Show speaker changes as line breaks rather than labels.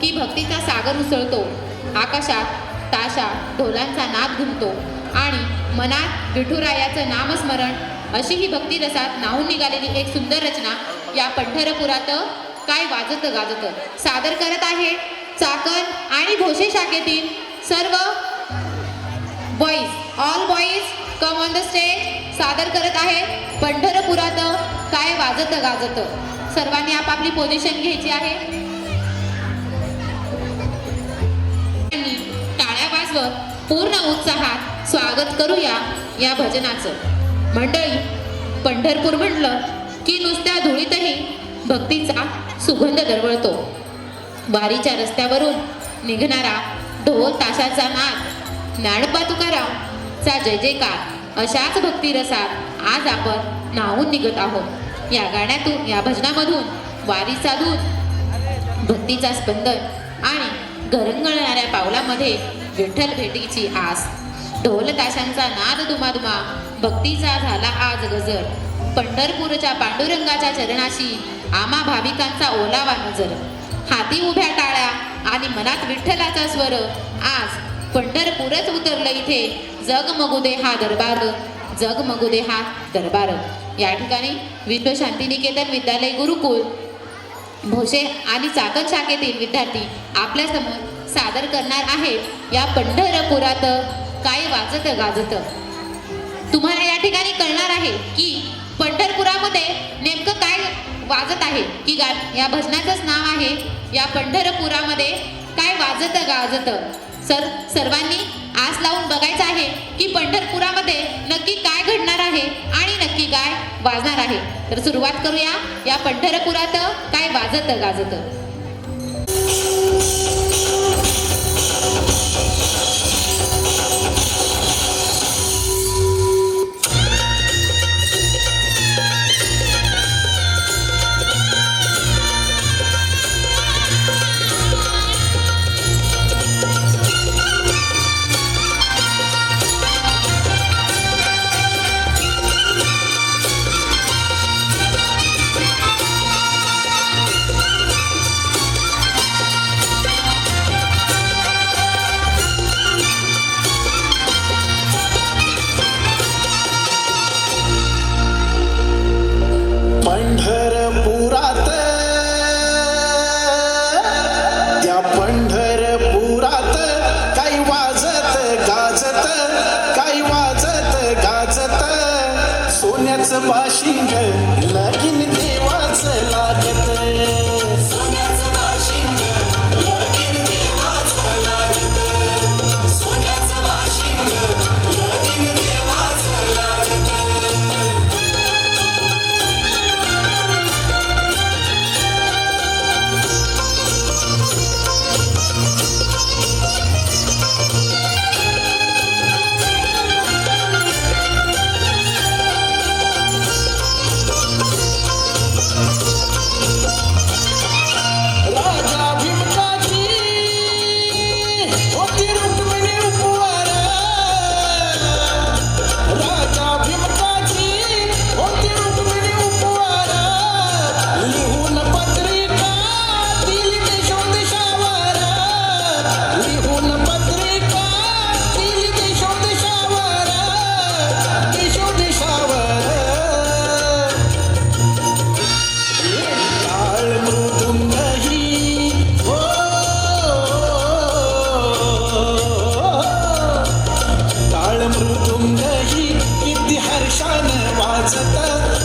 की भक्तीचा सागर उसळतो. आकाशात ताशा ढोलांचा नाद घुमतो आणि मनात विठुरायाचं नामस्मरण. अशी ही भक्तिरसात न्हाऊन निघालेली एक सुंदर रचना या पंढरपुरात काय वाजत गाजत सादर करत आहे चाकण आणि भोसे शाखेतील सर्व boys. All boys come on the stage. सादर करत आहे पंढरपुरात काय वाजत गाजत. सर्वांनी आपापली पोझिशन घ्यायची आहे. टाळ्या वाजवत पूर्ण उत्साहात स्वागत करूया या भजनाचं. मंडळी, पंढरपूर म्हटलं की नुसत्या धुळीतही भक्तीचा सुगंध दरवळतो. वारीच्या रस्त्यावरून निघणारा ढोल ताशाचा नाद, ज्ञानोबा तुकारामचा जय जयकार अशाच भक्तिरसात आज आपण न्हाऊन निघत आहोत. या गाण्यातून, या भजनामधून वारीचा दूध, भक्तीचा स्पंदन आणि घरंगळणाऱ्या पावलामध्ये विठ्ठल भेटीची आस. ढोल ताशांचा नाद दुमादुमा, भक्तीचा झाला आज गजर. पंढरपूरच्या पांडुरंगाच्या चरणाशी आम्हा भाविकांचा ओलावा नजर. हाती उभ्या टाळ्या आणि मनात विठ्ठलाचा स्वर. आज पंढरपूरच उतरलं इथे. जगमगू दे हा दरबार, जगमगू दे हा दरबार. या ठिकाणी विश्व शांतिनिकेतन विद्यालय गुरुकुल भोसे आणि चाकण शाखेतील विद्यार्थी आपल्या समोर सादर करणार आहेत या पंढरपुरात काय वाजत गाजत. तुम्हाला या ठिकाणी कळणार आहे की पंढरपुरामध्ये नेमकं काय वाजत आहे की या भजनाचंच नाव आहे या पंढरपुरामध्ये काय वाजत गाजत. सर्वांनी आस लावून बघायचं आहे की पंढरपुरामध्ये नक्की काय घडणार आहे आणि नक्की काय वाजणार आहे. तर सुरुवात करूया या पंढरपुरात काय वाजत गाजत.
पंढरपुरात, त्या पंढरपुरात काही वाजत गाजत, काही वाजत गाजत. सोन्याचं बाशिंग लगीन देवाचं लागत. सोन्याचं बाशिंग लगीन देवाचं लागत. सोन्याचं बाशिंग लगीन देवाचं लागत. मृदुंग ही किती हर्षानं वाजत.